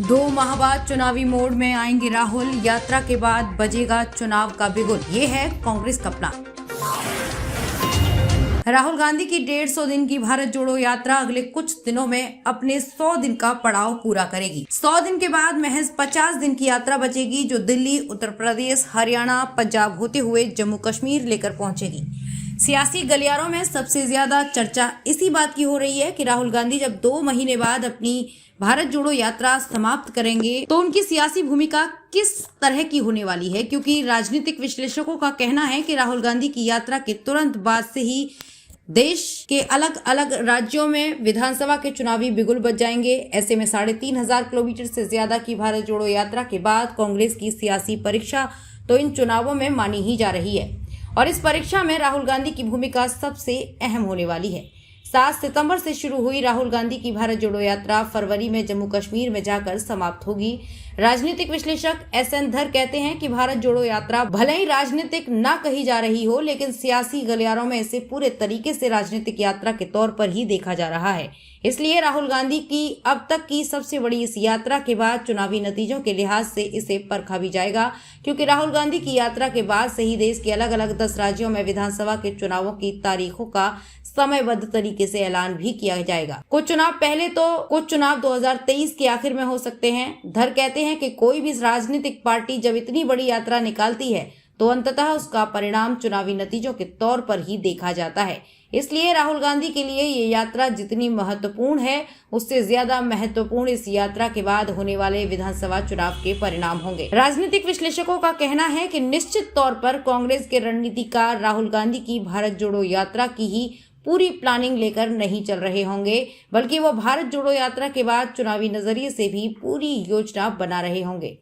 2 माह बाद चुनावी मोड में आएंगे राहुल। यात्रा के बाद बजेगा चुनाव का बिगुल, ये है कांग्रेस का प्लान। राहुल गांधी की 150 दिन की भारत जोड़ो यात्रा अगले कुछ दिनों में अपने 100 दिन का पड़ाव पूरा करेगी। 100 दिन के बाद महज 50 दिन की यात्रा बचेगी, जो दिल्ली, उत्तर प्रदेश, हरियाणा, पंजाब होते हुए जम्मू कश्मीर लेकर पहुंचेगी। सियासी गलियारों में सबसे ज्यादा चर्चा इसी बात की हो रही है कि राहुल गांधी जब 2 महीने बाद अपनी भारत जोड़ो यात्रा समाप्त करेंगे तो उनकी सियासी भूमिका किस तरह की होने वाली है, क्योंकि राजनीतिक विश्लेषकों का कहना है कि राहुल गांधी की यात्रा के तुरंत बाद से ही देश के अलग अलग राज्यों में विधानसभा के चुनावी बिगुल बज जाएंगे। ऐसे में 3500 किलोमीटर से ज्यादा की भारत जोड़ो यात्रा के बाद कांग्रेस की सियासी परीक्षा तो इन चुनावों में मानी ही जा रही है और इस परीक्षा में राहुल गांधी की भूमिका सबसे अहम होने वाली है। 7 सितंबर से शुरू हुई राहुल गांधी की भारत जोड़ो यात्रा फरवरी में जम्मू कश्मीर में जाकर समाप्त होगी। राजनीतिक विश्लेषक SN धर कहते हैं कि भारत जोड़ो यात्रा भले ही राजनीतिक न कही जा रही हो, लेकिन सियासी गलियारों में इसे पूरे तरीके से राजनीतिक यात्रा के तौर पर ही देखा जा रहा है। इसलिए राहुल गांधी की अब तक की सबसे बड़ी इस यात्रा के बाद चुनावी नतीजों के लिहाज से इसे परखा भी जाएगा, क्योंकि राहुल गांधी की यात्रा के बाद से ही देश के अलग अलग 10 राज्यों में विधानसभा के चुनावों की तारीखों का समयबद्ध तरीके से ऐलान भी किया जाएगा। कुछ चुनाव पहले तो कुछ चुनाव 2023 के आखिर में हो सकते हैं। धर कहते हैं कि कोई भी राजनीतिक पार्टी जब इतनी बड़ी यात्रा निकालती है तो अंततः उसका परिणाम चुनावी नतीजों के तौर पर ही देखा जाता है। इसलिए राहुल गांधी के लिए ये यात्रा जितनी महत्वपूर्ण है, उससे ज्यादा महत्वपूर्ण इस यात्रा के बाद होने वाले विधानसभा चुनाव के परिणाम होंगे। राजनीतिक विश्लेषकों का कहना है कि निश्चित तौर पर कांग्रेस के रणनीतिकार राहुल गांधी की भारत जोड़ो यात्रा की ही पूरी प्लानिंग लेकर नहीं चल रहे होंगे, बल्कि वो भारत जोड़ो यात्रा के बाद चुनावी नजरिए से भी पूरी योजना बना रहे होंगे।